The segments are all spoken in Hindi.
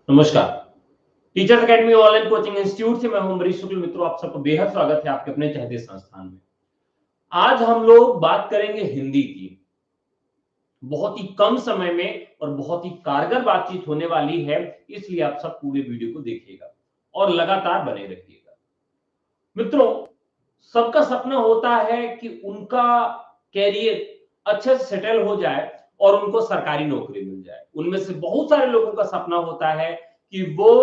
नमस्कार। Teachers academy online coaching institute से मैं हूं अमरीश शुक्ल। मित्रों, आप सबको बेहद स्वागत है आपके अपने चहेते संस्थान में। आज हम लोग बात करेंगे हिंदी की। बहुत ही कम समय में और बहुत ही कारगर बातचीत होने वाली है, इसलिए आप सब पूरे वीडियो को देखिएगा और लगातार बने रहिएगा। मित्रों, सबका सपना होता है कि उनका कैरियर अच्छे से सेटल हो जाए और उनको सरकारी नौकरी मिल जाए। उनमें से बहुत सारे लोगों का सपना होता है कि वो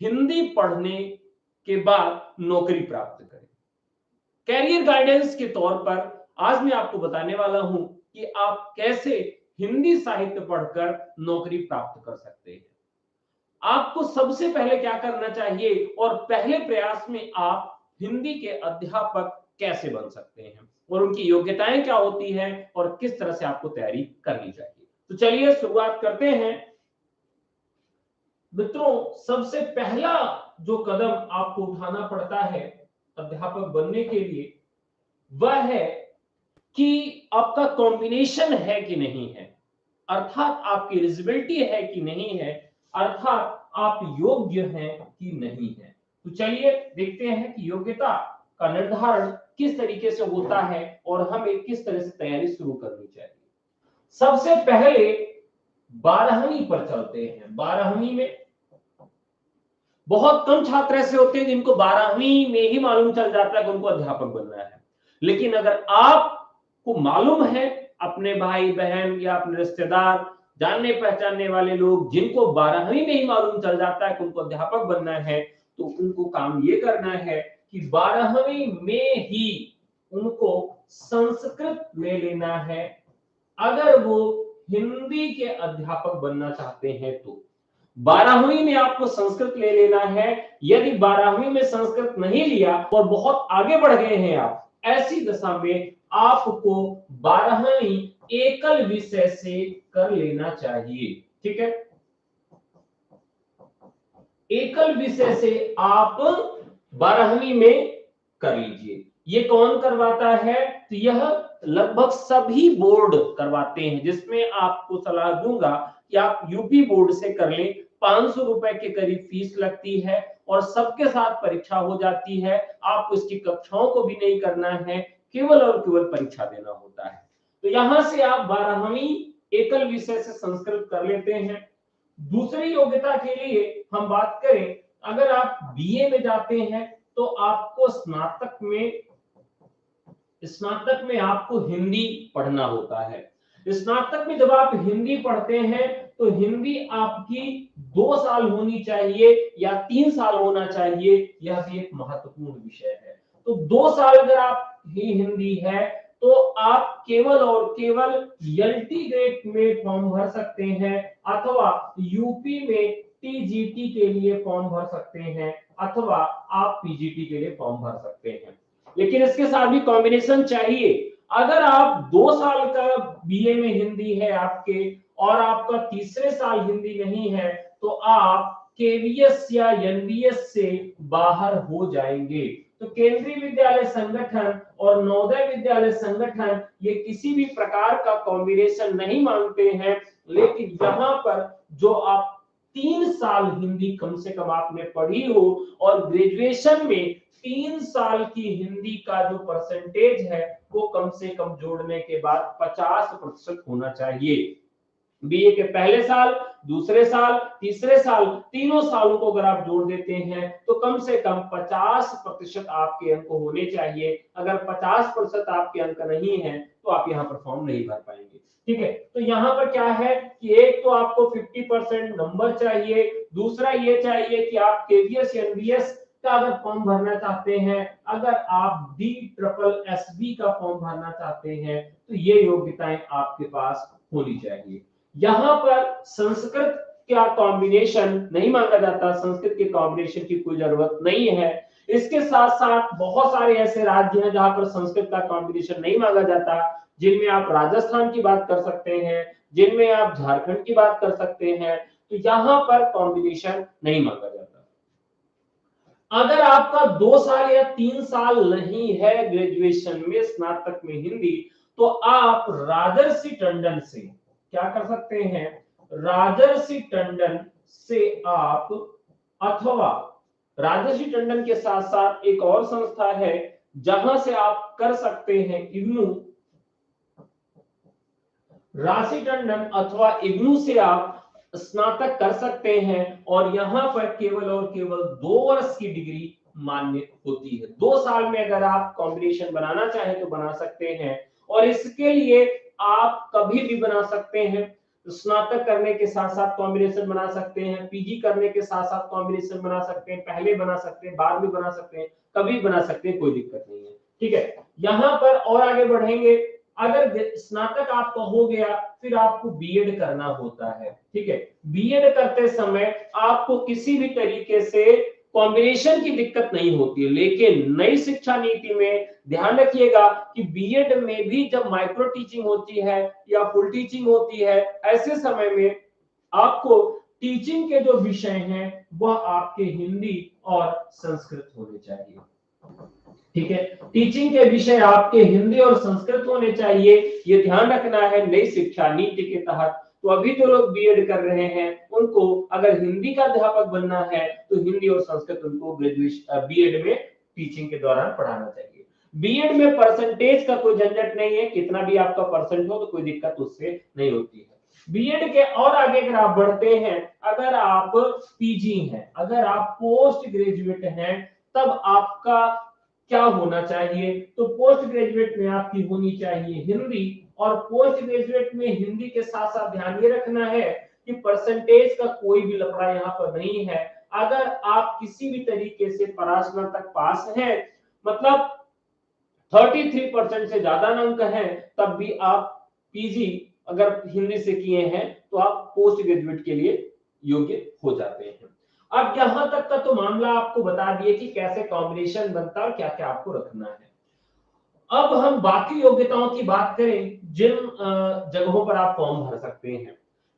हिंदी पढ़ने के बाद नौकरी प्राप्त करें। कैरियर गाइडेंस के तौर पर आज मैं आपको बताने वाला हूं कि आप कैसे हिंदी साहित्य पढ़कर नौकरी प्राप्त कर सकते हैं। आपको सबसे पहले क्या करना चाहिए और पहले प्रयास में आप हिंदी के अध्यापक कैसे बन सकते हैं और उनकी योग्यताएं क्या होती हैं और किस तरह से आपको तैयारी करनी चाहिए। तो चलिए शुरुआत करते हैं। मित्रों, सबसे पहला जो कदम आपको उठाना पड़ता है अध्यापक बनने के लिए, वह है कि आपका कॉम्बिनेशन है कि नहीं है, अर्थात आपकी एलिजिबिलिटी है कि नहीं है, अर्थात आप योग्य हैं कि नहीं है। तो चलिए देखते हैं कि योग्यता का निर्धारण किस तरीके से होता है और हमें किस तरह से तैयारी शुरू करनी चाहिए। सबसे पहले 12वीं पर चलते हैं। 12वीं में बहुत कम छात्र ऐसे होते हैं जिनको 12वीं में ही मालूम चल जाता है कि उनको अध्यापक बनना है। लेकिन अगर आपको मालूम है, अपने भाई बहन या अपने रिश्तेदार, जानने पहचानने वाले लोग जिनको 12वीं में ही मालूम चल जाता है कि उनको अध्यापक बनना है, तो उनको काम ये करना है कि 12वीं में ही उनको संस्कृत ले लेना है अगर वो हिंदी के अध्यापक बनना चाहते हैं। तो 12वीं में आपको संस्कृत ले लेना है। यदि 12वीं में संस्कृत नहीं लिया और बहुत आगे बढ़ गए हैं आप, ऐसी दशा में आपको 12वीं एकल विषय से कर लेना चाहिए। ठीक है, एकल विषय से आप 12वीं में कर लीजिए। ये कौन करवाता है? तो यह लगभग सभी बोर्ड करवाते हैं, जिसमें आपको सलाह दूंगा कि आप यूपी बोर्ड से कर लें। 500 रुपए के करीब फीस लगती है और सबके साथ परीक्षा हो जाती है। आपको इसकी कक्षाओं को भी नहीं करना है, केवल और केवल परीक्षा देना होता है। तो यहां से आप 12वीं एकल विषय से संस्कृत कर लेते हैं। दूसरी योग्यता के लिए हम बात करें, अगर आप बीए में जाते हैं तो आपको स्नातक में आपको हिंदी पढ़ना होता है। स्नातक में जब आप हिंदी पढ़ते हैं तो हिंदी आपकी 2 साल होनी चाहिए या 3 साल होना चाहिए, यह भी एक महत्वपूर्ण विषय है। तो 2 साल अगर आप ही हिंदी है तो आप केवल और केवल एलटी ग्रेड में फॉर्म भर सकते हैं अथवा यूपी में टीजीटी के लिए फॉर्म भर सकते हैं अथवा आप पीजीटी के लिए फॉर्म भर सकते हैं। लेकिन इसके साथ भी कॉम्बिनेशन चाहिए। अगर आप 2 साल का बीए में हिंदी है आपके और आपका तीसरे साल हिंदी नहीं है, तो आप केवीएस या एनवीएस से बाहर हो जाएंगे। तो केंद्रीय विद्यालय संगठन और नवोदय विद्यालय संगठन ये किसी भी प्रकार का कॉम्बिनेशन नहीं मांगते हैं, लेकिन यहाँ पर जो आप 3 साल हिंदी कम से कम आपने पढ़ी हो और ग्रेजुएशन में 3 साल की हिंदी का जो परसेंटेज है वो कम से कम जोड़ने के बाद 50% होना चाहिए। बीए के पहले साल, दूसरे साल, तीसरे साल, तीनों सालों को अगर आप जोड़ देते हैं तो कम से कम 50% आपके अंक होने चाहिए। अगर 50% आपके अंक नहीं है तो आप यहाँ पर फॉर्म नहीं भर पाएंगे। ठीक है, तो यहाँ पर क्या है कि एक तो आपको 50% नंबर चाहिए, दूसरा ये चाहिए कि आप केवीएस एनवीएस का अगर फॉर्म भरना चाहते हैं, अगर आप डी ट्रिपल एसबी का फॉर्म भरना चाहते हैं, तो ये योग्यताएं आपके पास होनी चाहिए। यहाँ पर संस्कृत का कॉम्बिनेशन नहीं मांगा जाता, संस्कृत के कॉम्बिनेशन की कोई जरूरत नहीं है। इसके साथ साथ बहुत सारे ऐसे राज्य हैं जहां पर संस्कृत का कॉम्बिनेशन नहीं मांगा जाता, जिनमें आप राजस्थान की बात कर सकते हैं, जिनमें आप झारखंड की बात कर सकते हैं। तो यहाँ पर कॉम्बिनेशन नहीं मांगा जाता। अगर आपका 2 साल या 3 साल नहीं है ग्रेजुएशन में, स्नातक में हिंदी, तो आप राजर्षि टंडन से क्या कर सकते हैं? राजर्षि टंडन से आप, अथवा राजर्षि टंडन के साथ साथ एक और संस्था है जहां से आप कर सकते हैं, इग्नू, राशि टंडन अथवा इग्नू से आप स्नातक कर सकते हैं और यहां पर केवल और केवल 2 वर्ष की डिग्री मान्य होती है। 2 साल में अगर आप कॉम्बिनेशन बनाना चाहें तो बना सकते हैं और इसके लिए आप कभी भी बना सकते हैं। स्नातक करने के साथ साथ कॉम्बिनेशन बना सकते हैं, पीजी करने के साथ साथ कॉम्बिनेशन बना सकते हैं, पहले बना सकते हैं, बाद में बना सकते हैं, कभी बना सकते हैं, कोई दिक्कत नहीं है। ठीक है, यहां पर और आगे बढ़ेंगे। अगर स्नातक आपका हो गया, फिर आपको बीएड करना होता है। ठीक है, बीएड करते समय आपको किसी भी तरीके से कॉम्बिनेशन की दिक्कत नहीं होती है, लेकिन नई शिक्षा नीति में ध्यान रखिएगा कि बीएड में भी जब माइक्रो टीचिंग होती है या फुल टीचिंग होती है, ऐसे समय में आपको टीचिंग के जो विषय हैं वह आपके हिंदी और संस्कृत होने चाहिए। ठीक है, टीचिंग के विषय आपके हिंदी और संस्कृत होने चाहिए, ये ध्यान रखना है नई शिक्षा नीति के तहत। तो अभी जो लोग बीएड कर रहे हैं उनको अगर हिंदी का अध्यापक बनना है तो हिंदी और संस्कृत उनको ग्रेजुएशन बीएड में टीचिंग के दौरान पढ़ाना चाहिए। बीएड में परसेंटेज का कोई झंझट नहीं है, कितना भी आपका परसेंट हो तो कोई दिक्कत उससे नहीं होती है। बीएड के और आगे अगर आप बढ़ते हैं, अगर आप पीजी हैं, अगर आप पोस्ट ग्रेजुएट हैं, तब आपका क्या होना चाहिए? तो पोस्ट ग्रेजुएट में आपकी होनी चाहिए हिंदी, और पोस्ट ग्रेजुएट में हिंदी के साथ साथ ध्यान ये रखना है कि परसेंटेज का कोई भी लफड़ा यहाँ पर नहीं है। अगर आप किसी भी तरीके से परास्नातक तक पास हैं, मतलब 33% से ज्यादा अंक हैं, तब भी आप पीजी अगर हिंदी से किए हैं तो आप पोस्ट ग्रेजुएट के लिए योग्य हो जाते हैं। अब यहां तक का तो मामला आपको बता दिए कि कैसे कॉम्बिनेशन बनता है और क्या क्या आपको रखना है। अब हम बाकी योग्यताओं की बात करें जिन जगहों पर आप फॉर्म भर सकते हैं।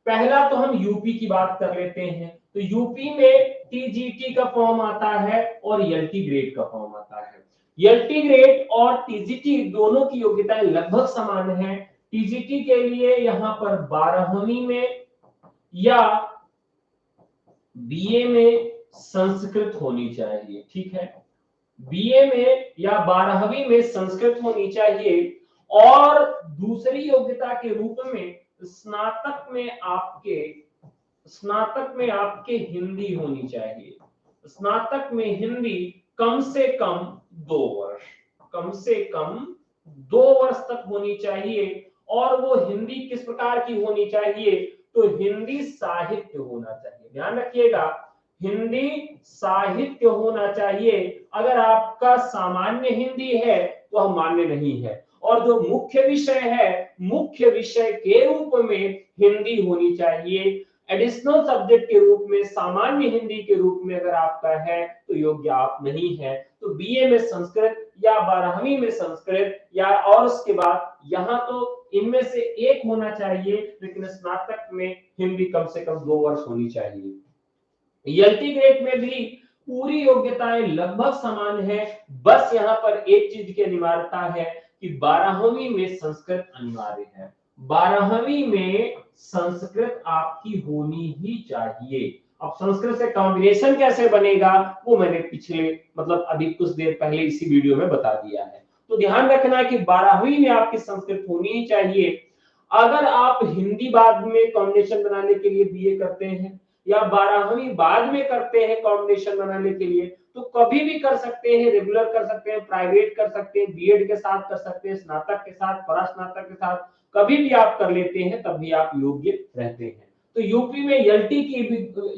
पहला तो हम यूपी की बात कर लेते हैं। तो यूपी में टीजीटी का फॉर्म आता है और एलटी ग्रेड का फॉर्म आता है। एलटी ग्रेड और टीजीटी दोनों की योग्यताएं लगभग समान है। टीजीटी के लिए यहां पर 12वीं में या बीए में संस्कृत होनी चाहिए। ठीक है, बीए में या 12वीं में संस्कृत होनी चाहिए, और दूसरी योग्यता के रूप में स्नातक में आपके हिंदी होनी चाहिए। स्नातक में हिंदी कम से कम 2 वर्ष, कम से कम 2 वर्ष तक होनी चाहिए। और वो हिंदी किस प्रकार की होनी चाहिए? तो हिंदी साहित्य होना चाहिए। ध्यान रखिएगा, हिंदी साहित्य होना चाहिए। अगर आपका सामान्य हिंदी है तो हम मान्य नहीं है, और जो मुख्य विषय है, मुख्य विषय के रूप में हिंदी होनी चाहिए। एडिशनल सब्जेक्ट के रूप में, सामान्य हिंदी के रूप में अगर आपका है तो योग्य आप नहीं है। तो बीए में संस्कृत या 12वीं में संस्कृत, या और उसके बाद यहां तो इनमें से एक होना चाहिए, लेकिन स्नातक में हिंदी कम से कम 2 वर्ष होनी चाहिए। एलटी ग्रेड में भी पूरी योग्यताएं लगभग समान है, बस यहाँ पर एक चीज की अनिवार्यता है कि 12वीं में संस्कृत अनिवार्य है। 12वीं में संस्कृत आपकी होनी ही चाहिए। अब संस्कृत से कॉम्बिनेशन कैसे बनेगा वो मैंने पिछले मतलब अभी कुछ देर पहले इसी वीडियो में बता दिया है। तो ध्यान रखना है कि 12वीं में आपकी संस्कृत होनी ही चाहिए। अगर आप हिंदी बाद में कॉम्बिनेशन बनाने के लिए बीए करते हैं या 12वीं बाद में करते हैं कॉम्बिनेशन बनाने के लिए, तो कभी भी कर सकते हैं, रेगुलर कर सकते हैं, प्राइवेट कर सकते हैं, बीएड के साथ कर सकते हैं, स्नातक के साथ, परास्नातक के साथ, कभी भी आप कर लेते हैं, तब भी आप योग्य रहते हैं। तो यूपी में एलटी की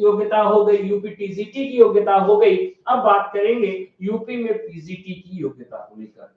योग्यता हो गई, यूपी टीजीटी की योग्यता हो गई। अब बात करेंगे यूपी में पीजीटी की योग्यता को लेकर।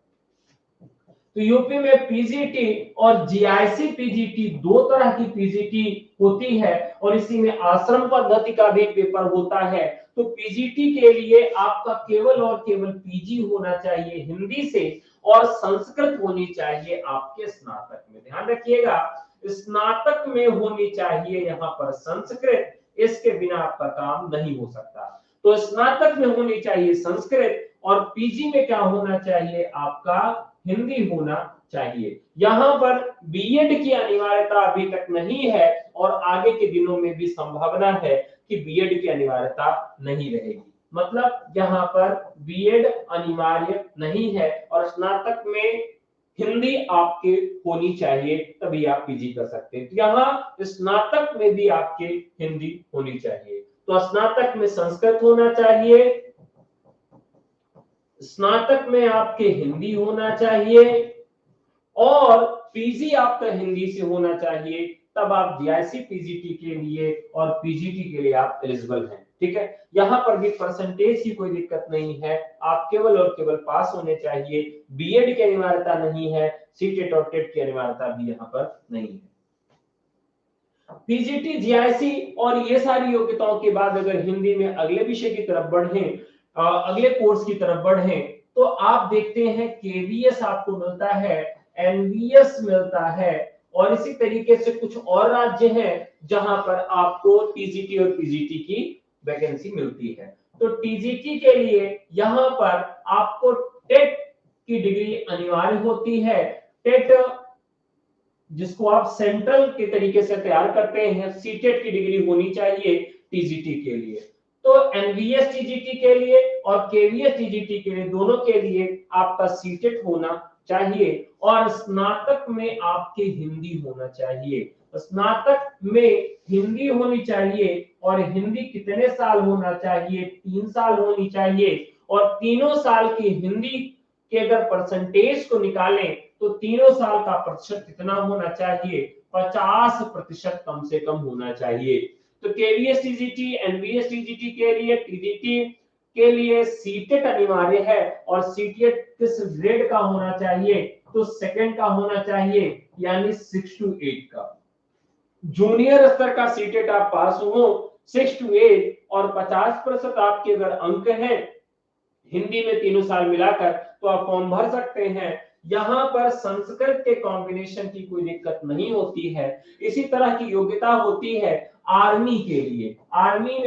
तो यूपी में पीजीटी और जीआईसी पीजीटी, 2 तरह की पीजीटी होती है, और इसी में आश्रम पद्धति का भी पेपर होता है। तो पीजीटी के लिए आपका केवल और केवल पीजी होना चाहिए हिंदी से, और संस्कृत होनी चाहिए आपके स्नातक में। ध्यान रखिएगा, स्नातक में होनी चाहिए यहाँ पर संस्कृत, इसके बिना आपका काम नहीं हो सकता। तो स्नातक में होनी चाहिए संस्कृत, और पीजी में क्या होना चाहिए? आपका हिंदी होना चाहिए। यहां पर बीएड की अनिवार्यता अभी तक नहीं है, और आगे के दिनों में भी संभावना है कि बीएड की अनिवार्यता नहीं रहेगी। मतलब यहाँ पर बीएड अनिवार्य नहीं है और स्नातक में हिंदी आपके होनी चाहिए, तभी आप पीजी कर सकते हैं। तो यहाँ स्नातक में भी आपके हिंदी होनी चाहिए। तो स्नातक में संस्कृत होना चाहिए, स्नातक में आपके हिंदी होना चाहिए और पीजी आपका हिंदी से होना चाहिए, तब आप जीआईसी पीजीटी के लिए और पीजीटी के लिए आप एलिजिबल हैं। ठीक है, यहां पर भी परसेंटेज की कोई दिक्कत नहीं है, आप केवल और केवल पास होने चाहिए। बीएड की अनिवार्यता नहीं है, सीटेट और टेट की अनिवार्यता भी यहां पर नहीं है। पीजीटी, जीआईसी और ये सारी योग्यताओं के बाद अगर हिंदी में अगले विषय की तरफ बढ़ें, अगले कोर्स की तरफ बढ़ें, तो आप देखते हैं केवीएस आपको मिलता है, एनवीएस मिलता है और इसी तरीके से कुछ और राज्य हैं जहां पर आपको टीजीटी और पीजीटी की वैकेंसी मिलती है। तो टीजीटी के लिए यहां पर आपको टेट की डिग्री अनिवार्य होती है। टेट जिसको आप सेंट्रल के तरीके से तैयार करते हैं, सीटेट की डिग्री होनी चाहिए टीजीटी के लिए। तो एनवीएस टीजीटी के लिए और केवीएस टीजीटी के लिए, दोनों के लिए आपका सीटेट होना चाहिए और स्नातक में आपके हिंदी होना चाहिए। स्नातक में हिंदी होनी चाहिए और हिंदी कितने साल होना चाहिए? 3 साल होनी चाहिए और तीनों साल की हिंदी के अगर परसेंटेज को निकालें तो तीनों साल का प्रतिशत कितना होना चाहिए? 50% कम से कम होना चाहिए। तो केवीएस टीजीटी, एनवीएस टीजीटी के लिए, टीजीटी के लिए सीटेट अनिवार्य है और सीटेट किस ग्रेड का होना चाहिए? तो सेकंड का होना चाहिए, यानी 6 to 8 का। जूनियर स्तर का सीटेट आप पास हो 6 to 8 और 50% आपके अगर अंक हैं हिंदी में तीनों साल मिलाकर, तो आप फॉर्म भर सकते हैं। यहाँ पर संस्कृत के कॉम्बिनेशन की कोई दिक्कत नहीं होती है। इसी तरह की योग्यता होती है आर्मी के लिए। आर्मी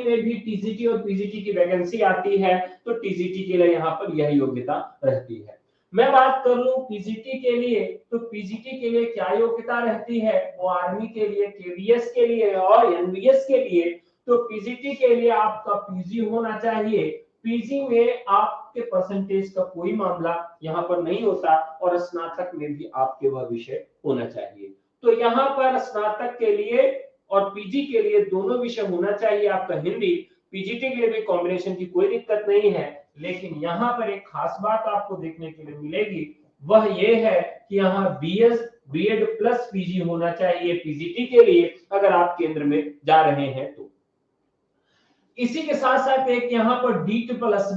में भी टीजीटी और पीजीटी की वैकेंसी आती है, तो टीजीटी के लिए यहाँ पर यह योग्यता रहती है। मैं बात कर लूं पीजीटी के लिए, तो पीजीटी के लिए क्या योग्यता रहती है? वो आर्मी के लिए, केवीएस के लिए और एनवीएस के लिए। तो पीजीटी के लिए आपका पीजी होना चाहिए। पीजी में आपके परसेंटेज का कोई मामला यहाँ पर नहीं होता और स्नातक में भी आपके वह विषय होना चाहिए। तो यहाँ पर स्नातक के लिए और पीजी के लिए दोनों विषय होना चाहिए आपका हिंदी। पीजीटी के लिए भी कॉम्बिनेशन की कोई दिक्कत नहीं है, लेकिन यहाँ पर एक खास बात आपको देखने के लिए मिलेगी, वह ये है कि यहाँ बीएड प्लस पीजी होना चाहिए पीजीटी के लिए, अगर आप केंद्र में जा रहे हैं तो। इसी के साथ साथ एक यहाँ पर डी++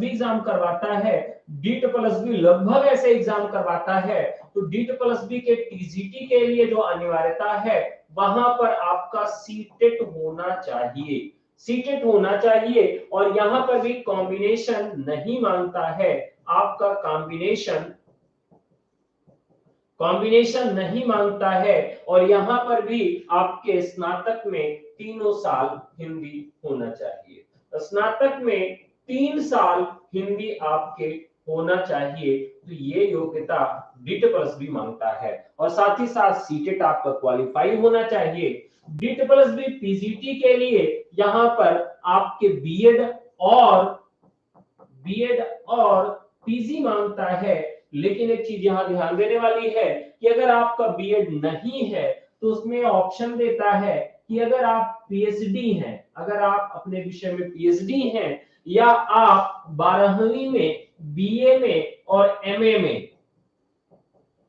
एग्जाम करवाता है। डी++ लगभग ऐसे एग्जाम करवाता है। तो डी++ के टीजीटी के लिए जो अनिवार्यता है, वहां पर आपका सीटेट होना चाहिए। सीटेट होना चाहिए और यहाँ पर भी कॉम्बिनेशन नहीं मांगता है। आपका कॉम्बिनेशन नहीं मांगता है और यहाँ पर भी आपके स्नातक में तीनों साल हिंदी होना चाहिए। स्नातक में 3 साल हिंदी आपके होना चाहिए। तो ये योग्यता डी++ मांगता है और साथ ही साथ सीटेट आपका क्वालिफाई होना चाहिए। डी++ पीजीटी के लिए यहाँ पर आपके बीएड और पीजी मांगता है, लेकिन एक चीज यहाँ ध्यान देने वाली है कि अगर आपका बीएड नहीं है तो उसमें ऑप्शन देता है कि अगर आप पीएचडी हैं, अगर आप अपने विषय में पीएचडी हैं या आप 12वीं में, बीए में और एमए में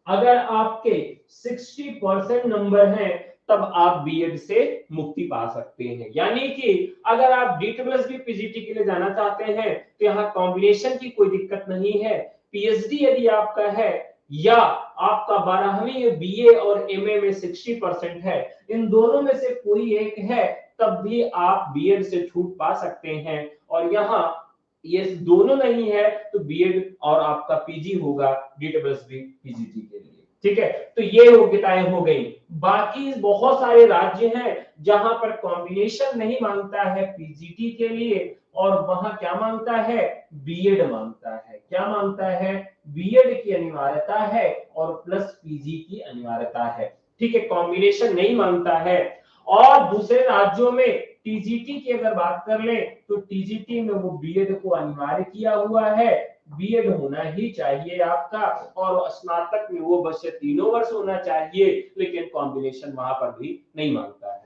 अगर आपके 60% नंबर हैं, तब आप बीएड से मुक्ति पा सकते हैं। यानी कि अगर आप डी++ पीजीटी के लिए जाना चाहते हैं तो यहाँ कॉम्बिनेशन की कोई दिक्कत नहीं है। पीएचडी यदि आपका है या आपका 12वीं बीए और एमए में 60% है, इन दोनों में से कोई एक है, तब भी आप बीएड से छूट पा सकते हैं। और यहाँ ये दोनों नहीं है तो बीएड और आपका पीजी होगा डी++ पीजीटी के लिए। ठीक है, तो ये योग्यताएं हो गई। बाकी बहुत सारे राज्य हैं जहां पर कॉम्बिनेशन नहीं मांगता है पीजीटी के लिए और वहां क्या मांगता है? बीएड मांगता है। क्या मांगता है? बीएड की अनिवार्यता है और प्लस पीजी की अनिवार्यता है। ठीक है, कॉम्बिनेशन नहीं मांगता है। और दूसरे राज्यों में टीजीटी की अगर बात कर ले तो टीजीटी में वो बीएड को अनिवार्य किया हुआ है, बीएड होना ही चाहिए आपका, और स्नातक में वो बस 3 वर्ष होना चाहिए, लेकिन कॉम्बिनेशन वहां पर भी नहीं मांगता है।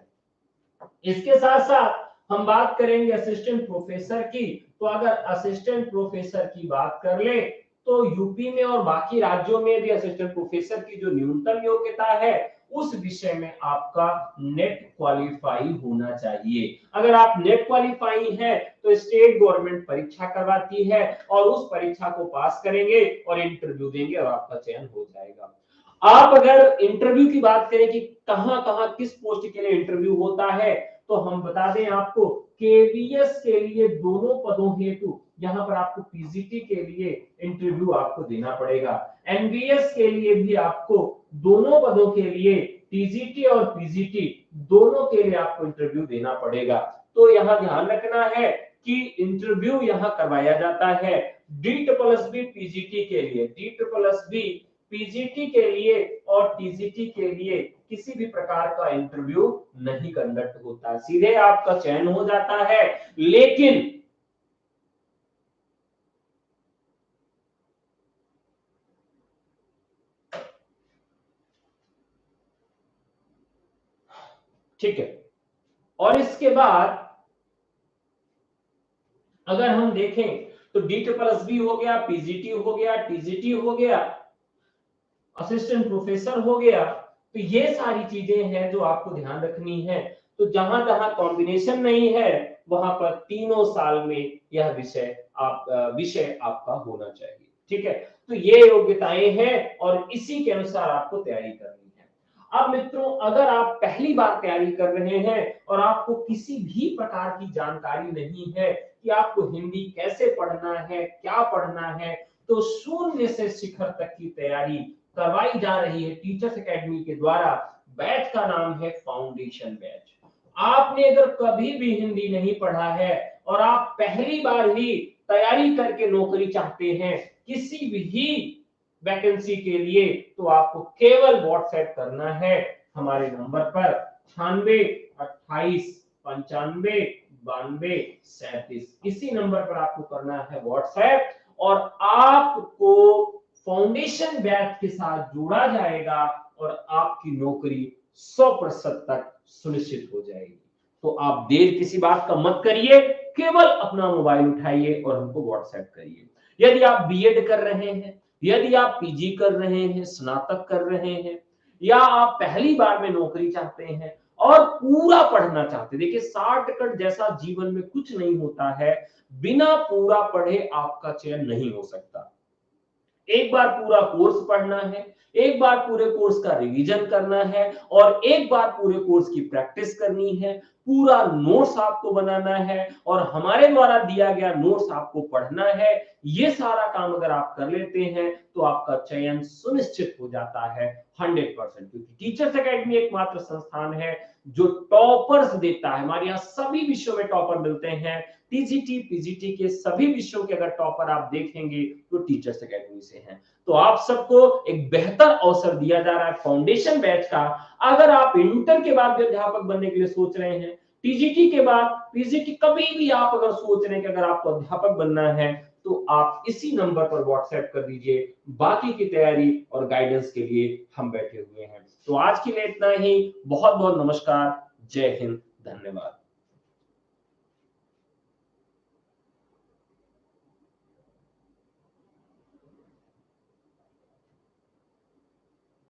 इसके साथ साथ हम बात करेंगे असिस्टेंट प्रोफेसर की। तो अगर असिस्टेंट प्रोफेसर की बात कर ले तो यूपी में और बाकी राज्यों में भी असिस्टेंट प्रोफेसर की जो न्यूनतम योग्यता है उस विषय में आपका नेट क्वालिफाई होना चाहिए। अगर आप नेट क्वालिफाई हैं तो स्टेट गवर्नमेंट परीक्षा करवाती है और उस परीक्षा को पास करेंगे और इंटरव्यू देंगे और आपका चयन हो जाएगा। आप अगर इंटरव्यू की बात करें कि कहां कहां किस पोस्ट के लिए इंटरव्यू होता है, तो हम बता दें आपको केवीएस के लिए दोनों पदों हेतु यहां पर आपको पीजीटी के लिए इंटरव्यू आपको देना पड़ेगा, एनवीएस के लिए भी आपको दोनों पदों के लिए टीजीटी और पीजीटी दोनों के लिए आपको इंटरव्यू देना पड़ेगा। तो यहां ध्यान रखना है कि इंटरव्यू यहां करवाया जाता है डी पीजीटी के लिए, डी पीजीटी के लिए और टीजीटी के लिए किसी भी प्रकार का इंटरव्यू नहीं कंडक्ट होता, सीधे आपका चयन हो जाता है। लेकिन ठीक है, और इसके बाद अगर हम देखें तो डी हो गया, पीजीटी हो गया, टीजीटी हो गया, असिस्टेंट प्रोफेसर हो गया, तो ये सारी चीजें हैं जो आपको ध्यान रखनी है। तो जहां जहां कॉम्बिनेशन नहीं है वहां पर 3 साल में यह विषय आपका होना चाहिए। ठीक है, तो ये योग्यताएं हैं और इसी के अनुसार आपको तैयारी करनी है। अब मित्रों, अगर आप पहली बार तैयारी कर रहे हैं और आपको किसी भी प्रकार की जानकारी नहीं है कि आपको हिंदी कैसे पढ़ना है, क्या पढ़ना है, तो शून्य से शिखर तक की तैयारी करवाई जा रही है टीचर्स एकेडमी के द्वारा। बैच का नाम है फाउंडेशन बैच। आपने अगर कभी भी हिंदी नहीं पढ़ा है और आप पहली बार ही तैयारी करके नौकरी चाहते हैं किसी भी वैकेंसी के लिए, तो आपको केवल व्हाट्सएप करना है हमारे नंबर पर 98 28 95 92 37। इसी नंबर पर आपको करना है व्हाट्सएप और आपको फाउंडेशन बैच के साथ जोड़ा जाएगा और आपकी नौकरी 100% तक सुनिश्चित हो जाएगी। तो आप देर किसी बात का मत करिए, केवल अपना मोबाइल उठाइए और हमको व्हाट्सएप करिए। यदि आप बीएड कर रहे हैं, यदि आप पीजी कर रहे हैं, स्नातक कर रहे हैं, या आप पहली बार में नौकरी चाहते हैं और पूरा पढ़ना चाहते हैं, देखिए शॉर्टकट जैसा जीवन में कुछ नहीं होता है, बिना पूरा पढ़े आपका चयन नहीं हो सकता। एक बार पूरा कोर्स पढ़ना है, एक बार पूरे कोर्स का रिवीजन करना है और एक बार पूरे कोर्स की प्रैक्टिस करनी है, पूरा नोट्स आपको बनाना है और हमारे द्वारा दिया गया नोट्स आपको पढ़ना है। ये सारा काम अगर आप कर लेते हैं तो आपका चयन सुनिश्चित हो जाता है 100%, क्योंकि टीचर्स एकेडमी एकमात्र संस्थान है जो टॉपर्स देता है। हमारे यहाँ सभी विषयों में टॉपर मिलते हैं, टीजीटी पीजीटी के सभी विषयों के अगर टॉपर आप देखेंगे तो टीचर्स एकेडमी से हैं। तो आप सबको एक बेहतर अवसर दिया जा रहा है फाउंडेशन बैच का। अगर आप इंटर के बाद भी अध्यापक बनने के लिए सोच रहे हैं, टीजीटी के बाद पीजीटी, कभी भी आप अगर सोच रहे हैं कि अगर आपको अध्यापक बनना है, तो आप इसी नंबर पर व्हाट्सएप कर दीजिए। बाकी की तैयारी और गाइडेंस के लिए हम बैठे हुए हैं। तो आज के लिए इतना ही। बहुत बहुत नमस्कार। जय हिंद। धन्यवाद।